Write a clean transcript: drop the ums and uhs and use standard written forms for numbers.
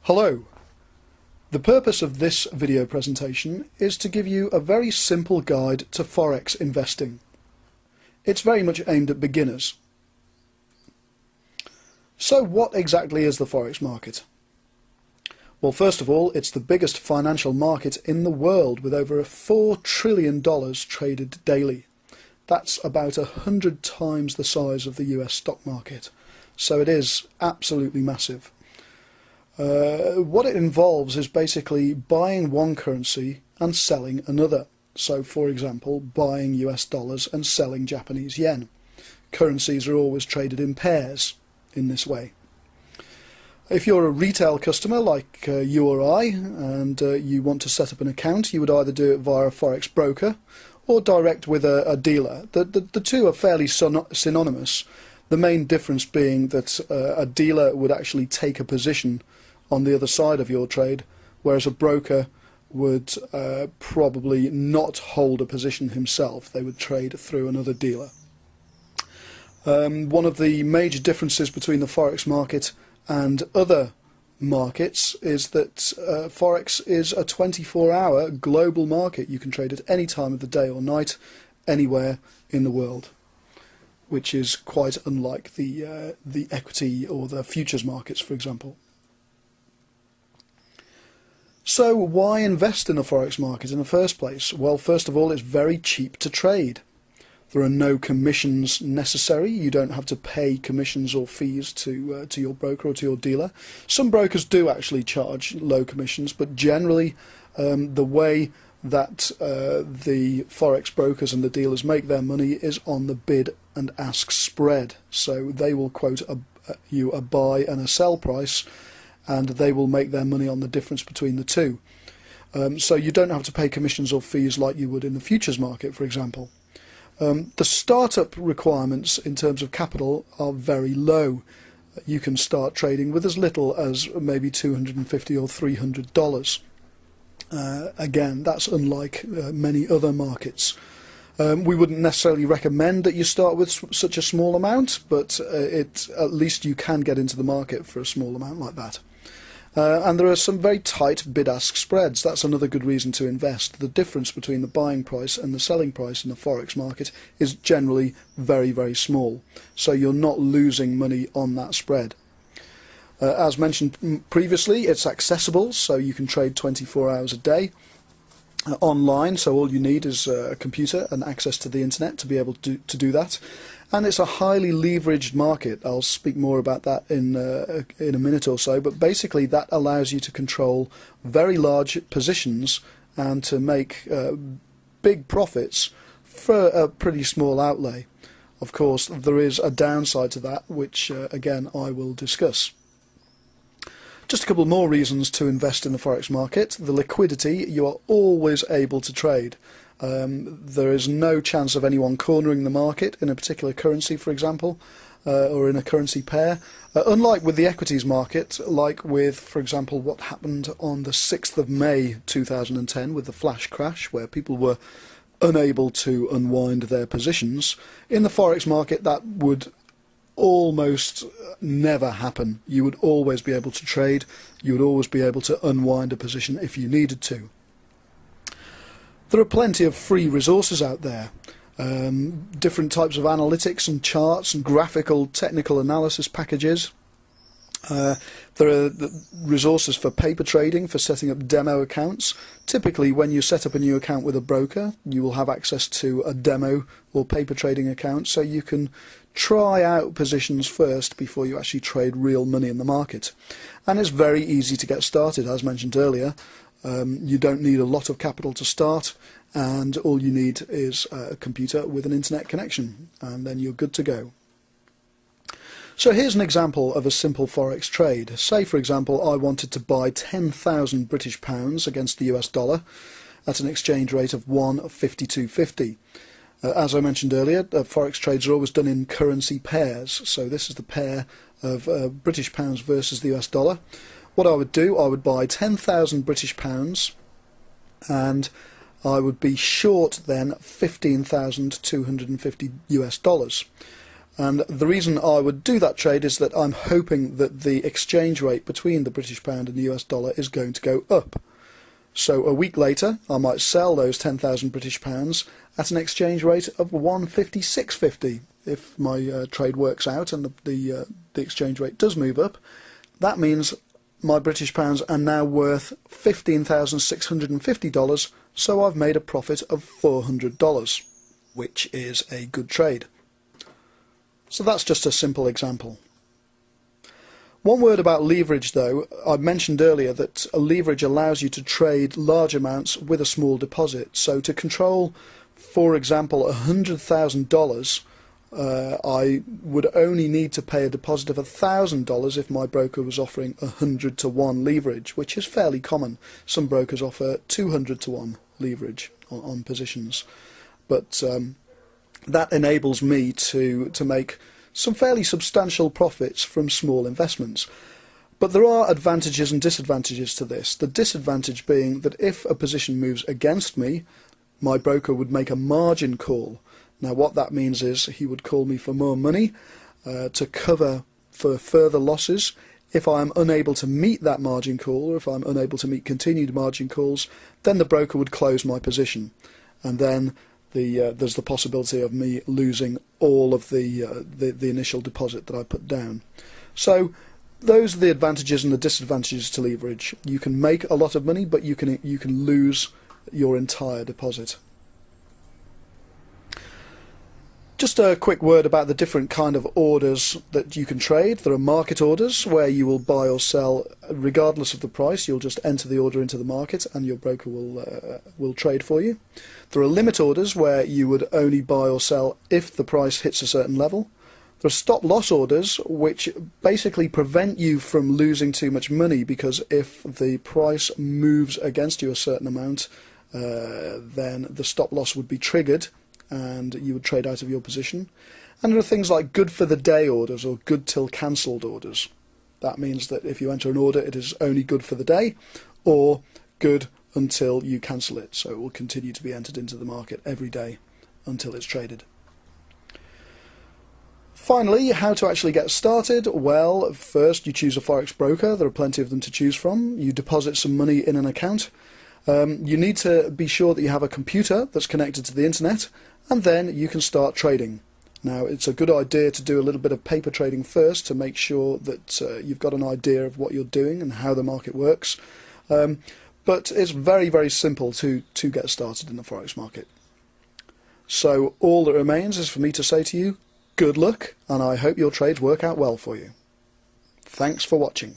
Hello. The purpose of this video presentation is to give you a very simple guide to Forex investing. It's very much aimed at beginners. So what exactly is the Forex market? Well, first of all, it's the biggest financial market in the world with over $4 trillion traded daily. That's about 100 times the size of the US stock market. So it is absolutely massive. What it involves is basically buying one currency and selling another. So, for example, buying US dollars and selling Japanese yen. Currencies are always traded in pairs in this way. If you're a retail customer like you or I, and you want to set up an account, you would either do it via a Forex broker or direct with a dealer. The two are fairly synonymous, the main difference being that a dealer would actually take a position on the other side of your trade, whereas a broker would probably not hold a position himself. They would trade through another dealer. One of the major differences between the Forex market and other markets is that Forex is a 24-hour global market. You can trade at any time of the day or night, anywhere in the world, which is quite unlike the equity or the futures markets, for example. So why invest in the Forex market in the first place? Well, first of all, it's very cheap to trade. There are no commissions necessary. You don't have to pay commissions or fees to your broker or to your dealer. Some brokers do actually charge low commissions, but generally the way that the Forex brokers and the dealers make their money is on the bid and ask spread. So they will quote you a buy and a sell price, and they will make their money on the difference between the two. So you don't have to pay commissions or fees like you would in the futures market, for example. The startup requirements in terms of capital are very low. You can start trading with as little as maybe $250 or $300. Again, that's unlike many other markets. We wouldn't necessarily recommend that you start with such a small amount, but at least you can get into the market for a small amount like that. And there are some very tight bid-ask spreads. That's another good reason to invest. The difference between the buying price and the selling price in the Forex market is generally very, very small. So you're not losing money on that spread. As mentioned previously, it's accessible, so you can trade 24 hours a day. Online, so all you need is a computer and access to the internet to be able to do that. And it's a highly leveraged market. I'll speak more about that in a minute or so, but basically that allows you to control very large positions and to make big profits for a pretty small outlay. Of course, there is a downside to that, which again I will discuss. Just a couple more reasons to invest in the Forex market. The liquidity, you are always able to trade. There is no chance of anyone cornering the market in a particular currency, for example, or in a currency pair. Unlike with the equities market, like with, for example, what happened on the 6th of May 2010 with the flash crash, where people were unable to unwind their positions, in the Forex market that would almost never happen. You would always be able to trade. You would always be able to unwind a position if you needed to. There are plenty of free resources out there. Different types of analytics and charts and graphical technical analysis packages. There are resources for paper trading, for setting up demo accounts. Typically, when you set up a new account with a broker, you will have access to a demo or paper trading account, so you can try out positions first before you actually trade real money in the market. And it's very easy to get started, as mentioned earlier. You don't need a lot of capital to start, and all you need is a computer with an internet connection, and then you're good to go. So here's an example of a simple Forex trade. Say, for example, I wanted to buy 10,000 British pounds against the US dollar at an exchange rate of 1.5250. As I mentioned earlier, Forex trades are always done in currency pairs. So this is the pair of British pounds versus the US dollar. What I would do, I would buy 10,000 British pounds and I would be short then 15,250 US dollars. And the reason I would do that trade is that I'm hoping that the exchange rate between the British pound and the US dollar is going to go up. So a week later, I might sell those 10,000 British pounds at an exchange rate of 156.50. If my trade works out and the exchange rate does move up, that means my British pounds are now worth $15,650, so I've made a profit of $400, which is a good trade. So that's just a simple example. One word about leverage though. I mentioned earlier that a leverage allows you to trade large amounts with a small deposit. So to control, for example, $100,000, I would only need to pay a deposit of $1,000 if my broker was offering 100 to 1 leverage, which is fairly common. Some brokers offer 200 to 1 leverage on positions. But that enables me to make some fairly substantial profits from small investments. But there are advantages and disadvantages to this. The disadvantage being that if a position moves against me, my broker would make a margin call. Now what that means is he would call me for more money to cover for further losses. If I am unable to meet that margin call, or if I'm unable to meet continued margin calls, then the broker would close my position. And then there's the possibility of me losing all of the initial deposit that I put down. So those are the advantages and the disadvantages to leverage. You can make a lot of money, but you can lose your entire deposit. Just a quick word about the different kind of orders that you can trade. There are market orders where you will buy or sell regardless of the price. You'll just enter the order into the market and your broker will trade for you. There are limit orders where you would only buy or sell if the price hits a certain level. There are stop loss orders which basically prevent you from losing too much money, because if the price moves against you a certain amount, then the stop loss would be triggered and you would trade out of your position. And there are things like good for the day orders or good till cancelled orders. That means that if you enter an order, it is only good for the day or good until you cancel it. So it will continue to be entered into the market every day until it's traded. Finally, how to actually get started? Well, first you choose a Forex broker. There are plenty of them to choose from. You deposit some money in an account. You need to be sure that you have a computer that's connected to the internet, and then you can start trading. Now, it's a good idea to do a little bit of paper trading first to make sure that you've got an idea of what you're doing and how the market works. But it's very, very simple to get started in the Forex market. So all that remains is for me to say to you, good luck, and I hope your trades work out well for you. Thanks for watching.